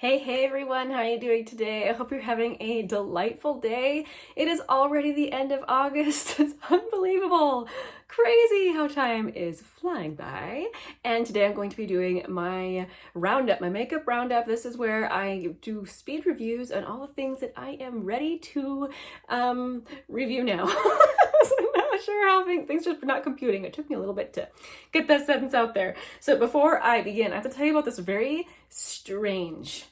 Hey everyone, how are you doing today? I hope you're having a delightful day. It is already the end of August. It's unbelievable. Crazy how time is flying by. And today I'm going to be doing my roundup, my makeup roundup. This is where I do speed reviews on all the things that I am ready to review now. I'm not sure how things just not computing. It took me a little bit to get that sentence out there. So before I begin, I have to tell you about this very strange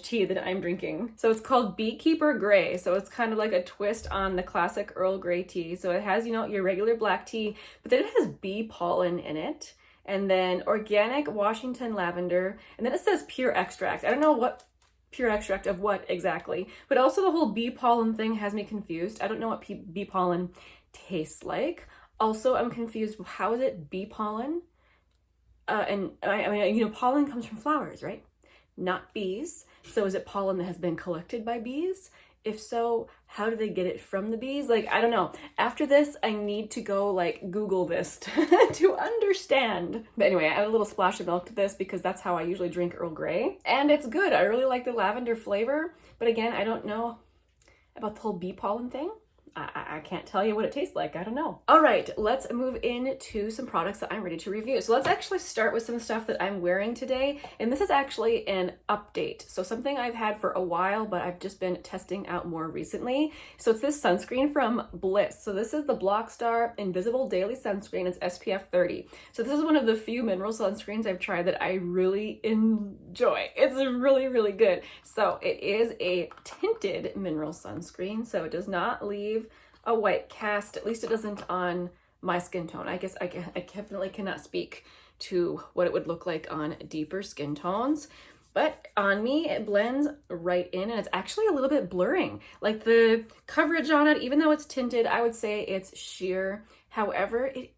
tea that I'm drinking. So it's called Beekeeper Grey. So it's kind of like a twist on the classic Earl Grey tea. So it has, your regular black tea, but then it has bee pollen in it. And then organic Washington lavender. And then it says pure extract. I don't know what pure extract of what exactly, but also the whole bee pollen thing has me confused. I don't know what bee pollen tastes like. Also, I'm confused. How is it bee pollen? And I mean, pollen comes from flowers, right? Not bees. So is it pollen that has been collected by bees? If so, how do they get it from the bees? I don't know. After this, I need to go Google this to understand. But anyway, I add a little splash of milk to this because that's how I usually drink Earl Grey. And it's good. I really like the lavender flavor. But again, I don't know about the whole bee pollen thing. I can't tell you what it tastes like. I don't know. All right, let's move into some products that I'm ready to review. So let's actually start with some stuff that I'm wearing today. And this is actually an update. So something I've had for a while, but I've just been testing out more recently. So it's this sunscreen from Bliss. So this is the Blockstar Invisible Daily Sunscreen. It's SPF 30. So this is one of the few mineral sunscreens I've tried that I really enjoy. It's really, really good. So it is a tinted mineral sunscreen. So it does not leave a white cast, at least it doesn't on my skin tone. I guess I definitely cannot speak to what it would look like on deeper skin tones, but on me it blends right in, and it's actually a little bit blurring. The coverage on it, even though it's tinted, I would say it's sheer. However, it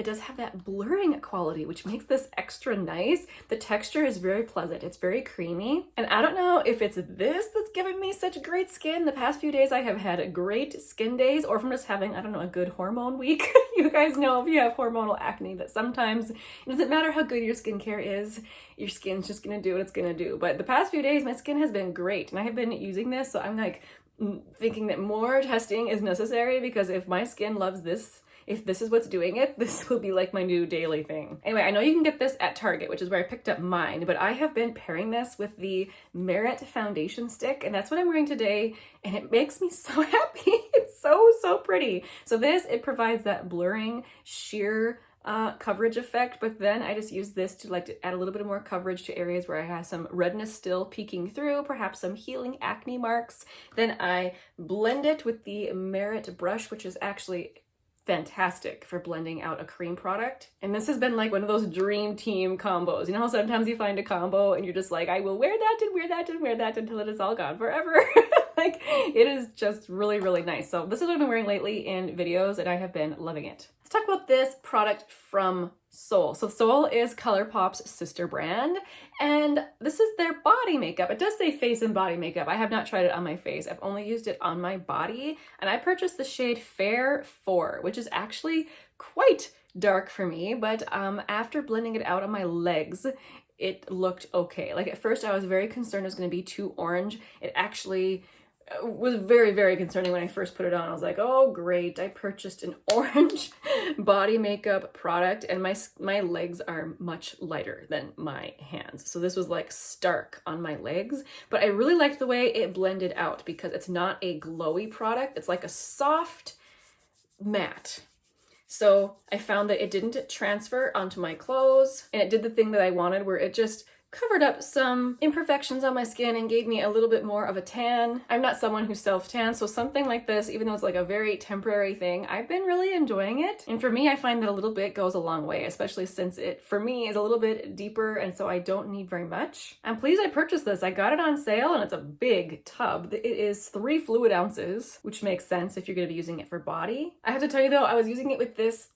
does have that blurring quality, which makes this extra nice. The texture is very pleasant. It's very creamy. And I don't know if it's this that's giving me such great skin. The past few days I have had great skin days, or from just having, I don't know, a good hormone week. You guys know if you have hormonal acne that sometimes it doesn't matter how good your skincare is, your skin's just gonna do what it's gonna do. But the past few days my skin has been great, and I have been using this, so I'm thinking that more testing is necessary, because if my skin loves this, if this is what's doing it, this will be my new daily thing. Anyway, I know you can get this at Target, which is where I picked up mine, but I have been pairing this with the Merit Foundation Stick, and that's what I'm wearing today, and it makes me so happy. It's so pretty. So it provides that blurring, sheer coverage effect, but then I just use this to add a little bit more coverage to areas where I have some redness still peeking through, perhaps some healing acne marks. Then I blend it with the Merit brush, which is actually fantastic for blending out a cream product. And this has been one of those dream team combos. You know how sometimes you find a combo and you're just I will wear that and wear that and wear that until it is all gone forever. It is just really, really nice. So this is what I've been wearing lately in videos, and I have been loving it. Let's talk about this product from Soul. So Soul is Colourpop's sister brand, and this is their body makeup. It does say face and body makeup. I have not tried it on my face. I've only used it on my body, and I purchased the shade Fair 4, which is actually quite dark for me, but after blending it out on my legs, it looked okay. At first I was very concerned it was going to be too orange. It actually was very, very concerning when I first put it on. I was like, oh great, I purchased an orange body makeup product, and my legs are much lighter than my hands. So this was stark on my legs, but I really liked the way it blended out because it's not a glowy product. It's a soft matte. So I found that it didn't transfer onto my clothes, and it did the thing that I wanted, where it just covered up some imperfections on my skin and gave me a little bit more of a tan. I'm not someone who self-tans, so something like this, even though it's a very temporary thing, I've been really enjoying it. And for me, I find that a little bit goes a long way, especially since it, for me, is a little bit deeper, and so I don't need very much. I'm pleased I purchased this. I got it on sale, and it's a big tub. It is 3 fluid ounces, which makes sense if you're gonna be using it for body. I have to tell you though, I was using it with this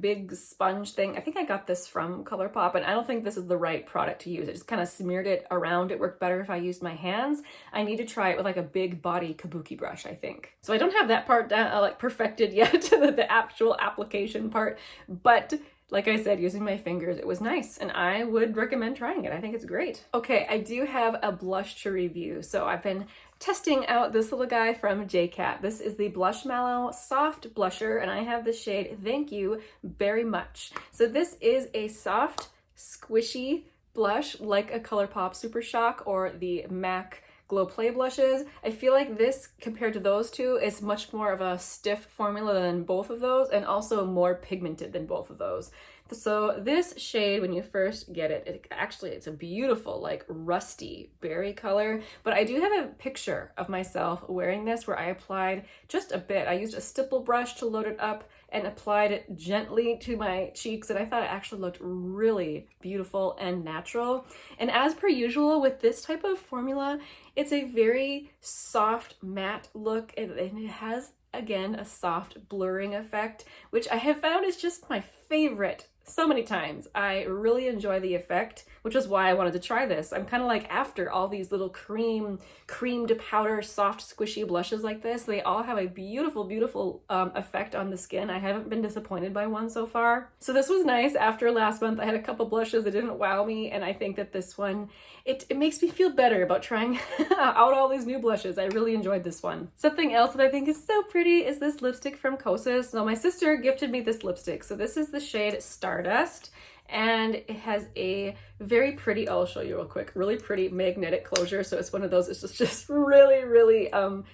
big sponge thing. I think I got this from Colourpop, and I don't think this is the right product to use. It just kind of smeared it around. It worked better if I used my hands. I need to try it with a big body kabuki brush, I think. So I don't have that part down, perfected yet, the actual application part, but like I said, using my fingers, it was nice, and I would recommend trying it. I think it's great. Okay, I do have a blush to review. So I've been testing out this little guy from J.Cat. This is the Blush Mallow Soft Blusher, and I have the shade Thank You Very Much. So this is a soft, squishy blush like a Colourpop Super Shock or the MAC Glow Play blushes. I feel like this, compared to those two, is much more of a stiff formula than both of those, and also more pigmented than both of those. So this shade, when you first get it, it's a beautiful, like, rusty berry color. But I do have a picture of myself wearing this where I applied just a bit. I used a stipple brush to load it up and applied it gently to my cheeks, and I thought it actually looked really beautiful and natural. And as per usual with this type of formula, it's a very soft matte look, and it has, again, a soft blurring effect, which I have found is just my favorite so many times. I really enjoy the effect, which is why I wanted to try this. I'm kind of like after all these little cream to powder, soft, squishy blushes like this. They all have a beautiful, beautiful effect on the skin. I haven't been disappointed by one so far. So this was nice. After last month, I had a couple blushes that didn't wow me, and I think that this one, it makes me feel better about trying out all these new blushes. I really enjoyed this one. Something else that I think is so pretty is this lipstick from Kosas. So my sister gifted me this lipstick. So this is the shade Stardust, and it has a very pretty, I'll show you real quick, really pretty magnetic closure. So it's one of those, it's just really, really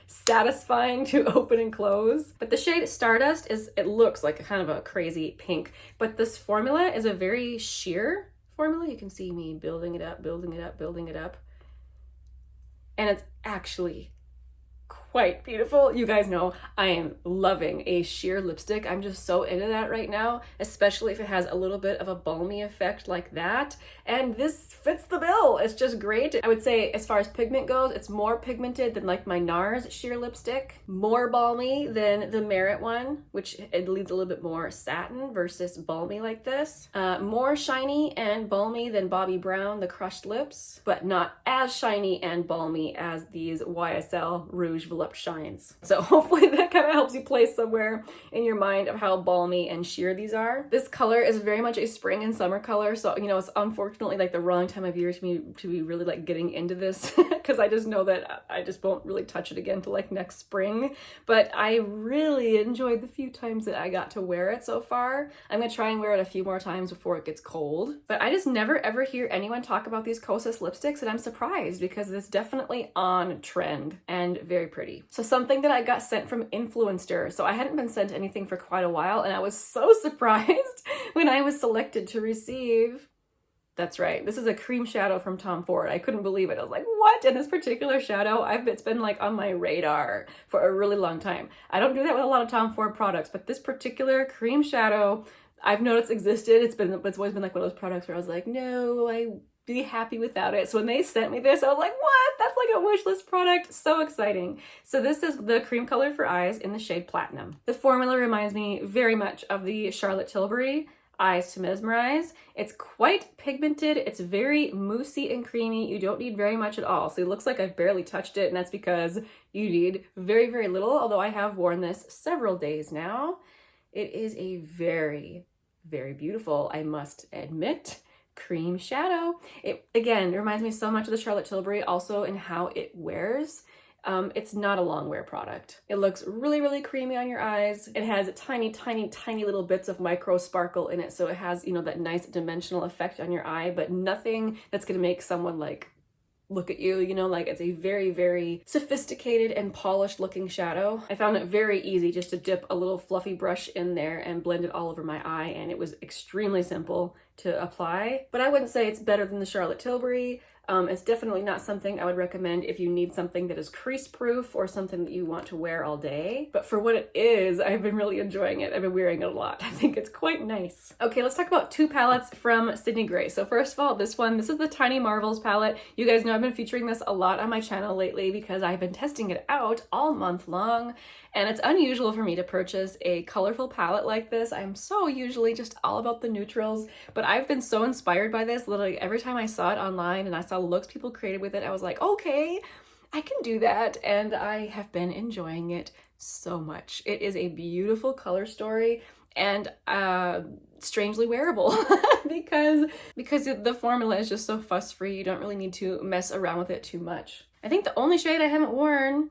satisfying to open and close. But the shade Stardust it looks like a kind of a crazy pink, but this formula is a very sheer formula. You can see me building it up, building it up, building it up. And it's actually quite beautiful. You guys know I am loving a sheer lipstick. I'm just so into that right now, especially if it has a little bit of a balmy effect like that. And this fits the bill. It's just great. I would say as far as pigment goes, it's more pigmented than like my NARS sheer lipstick, more balmy than the Merit one, which it leads a little bit more satin versus balmy like this. More shiny and balmy than Bobbi Brown, the Crushed Lips, but not as shiny and balmy as these YSL Rouge Volupte Shines. So hopefully that kind of helps you place somewhere in your mind of how balmy and sheer these are. This color is very much a spring and summer color, so you know, it's unfortunately like the wrong time of year to be really like getting into this because I just know that I just won't really touch it again till like next spring. But I really enjoyed the few times that I got to wear it so far. I'm gonna try and wear it a few more times before it gets cold. But I just never ever hear anyone talk about these Kosas lipsticks, and I'm surprised because it's definitely on trend and very pretty. So something that I got sent from Influencer. So I hadn't been sent anything for quite a while, and I was so surprised when I was selected to receive. That's right. This is a cream shadow from Tom Ford. I couldn't believe it. I was like, what? And this particular shadow, it's been like on my radar for a really long time. I don't do that with a lot of Tom Ford products, but this particular cream shadow, I've noticed existed. It's always been like one of those products where I was like, no, I'd be happy without it. So when they sent me this, I was like, what? That's like a wish list product. So exciting. So this is the cream color for eyes in the shade Platinum. The formula reminds me very much of the Charlotte Tilbury Eyes to Mesmerize. It's quite pigmented. It's very moussey and creamy. You don't need very much at all. So it looks like I've barely touched it, and that's because you need very, very little, although I have worn this several days now. It is a very, very beautiful, I must admit, cream shadow. It, again, reminds me so much of the Charlotte Tilbury, also in how it wears. It's not a long wear product. It looks really, really creamy on your eyes. It has tiny, tiny, tiny little bits of micro sparkle in it. So it has, you know, that nice dimensional effect on your eye, but nothing that's gonna make someone like look at you, you know, like it's a very, very sophisticated and polished looking shadow. I found it very easy just to dip a little fluffy brush in there and blend it all over my eye, and it was extremely simple to apply. But I wouldn't say it's better than the Charlotte Tilbury. It's definitely not something I would recommend if you need something that is crease proof or something that you want to wear all day. But for what it is, I've been really enjoying it. I've been wearing it a lot. I think it's quite nice. Okay, let's talk about two palettes from Sydney Gray. So first of all, this is the Tiny Marvels palette. You guys know I've been featuring this a lot on my channel lately because I've been testing it out all month long. And it's unusual for me to purchase a colorful palette like this. I'm so usually just all about the neutrals, but I've been so inspired by this. Literally every time I saw it online and I saw looks people created with it, I was like, okay, I can do that. And I have been enjoying it so much. It is a beautiful color story. and strangely wearable because the formula is just so fuss-free. You don't really need to mess around with it too much. I think the only shade I haven't worn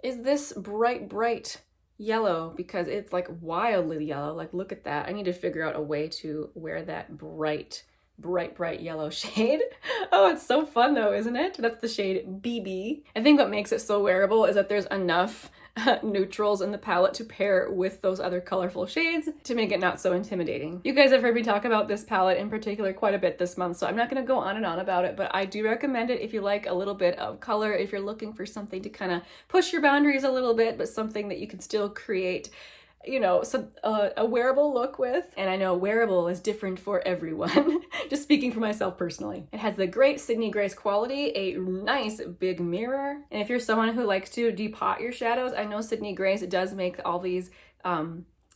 is this bright yellow, because it's like wildly yellow. Like, look at that. I need to figure out a way to wear that bright yellow shade. Oh, it's so fun though, isn't it? That's the shade BB. I think what makes it so wearable is that there's enough neutrals in the palette to pair with those other colorful shades to make it not so intimidating. You guys have heard me talk about this palette in particular quite a bit this month, so I'm not going to go on and on about it, but I do recommend it if you like a little bit of color, if you're looking for something to kind of push your boundaries a little bit, but something that you can still create, you know, some a wearable look with. And I know wearable is different for everyone. Just speaking for myself personally. It has the great Sydney Grace quality, a nice big mirror. And if you're someone who likes to depot your shadows, I know Sydney Grace does make all these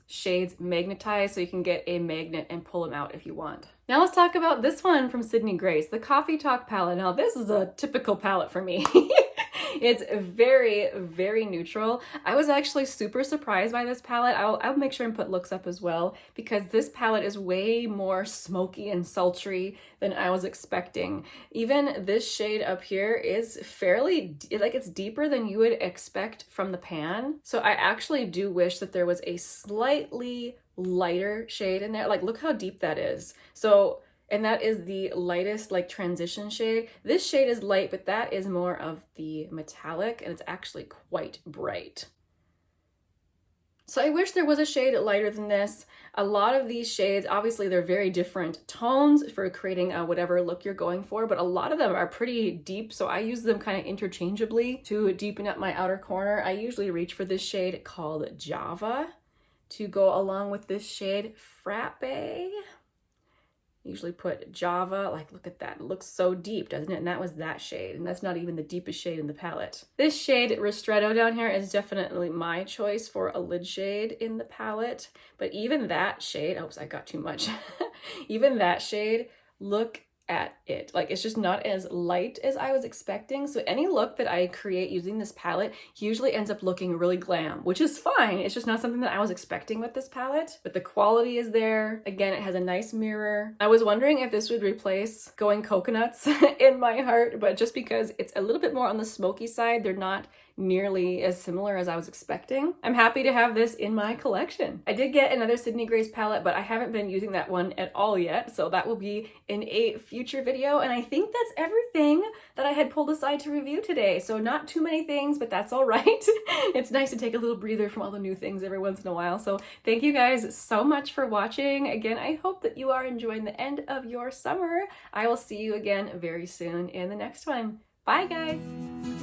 shades magnetized, so you can get a magnet and pull them out if you want. Now let's talk about this one from Sydney Grace, the Coffee Talk palette. Now this is a typical palette for me. It's very neutral. I was actually super surprised by this palette. I'll make sure and put looks up as well, because this palette is way more smoky and sultry than I was expecting. Even this shade up here is fairly, like, it's deeper than you would expect from the pan. So I actually do wish that there was a slightly lighter shade in there. Like, look how deep that is. So, and that is the lightest, like, transition shade. This shade is light, but that is more of the metallic, and it's actually quite bright. So I wish there was a shade lighter than this. A lot of these shades, obviously they're very different tones for creating whatever look you're going for, but a lot of them are pretty deep, so I use them kind of interchangeably to deepen up my outer corner. I usually reach for this shade called Java to go along with this shade Frappe. Usually put Java, like, look at that. It looks so deep, doesn't it? And that was that shade, and that's not even the deepest shade in the palette. This shade Ristretto down here is definitely my choice for a lid shade in the palette, but even that shade, oops, I got too much. Even that shade, look at it. Like, it's just not as light as I was expecting. So any look that I create using this palette usually ends up looking really glam, which is fine. It's just not something that I was expecting with this palette, but the quality is there. Again, it has a nice mirror. I was wondering if this would replace Going Coconuts in my heart, but just because it's a little bit more on the smoky side, they're not nearly as similar as I was expecting. I'm happy to have this in my collection. I did get another Sydney Grace palette, but I haven't been using that one at all yet, so that will be in a future video. And I think that's everything that I had pulled aside to review today. So not too many things, but that's all right. It's nice to take a little breather from all the new things every once in a while. So thank you guys so much for watching. Again, I hope that you are enjoying the end of your summer. I will see you again very soon in the next one. Bye guys.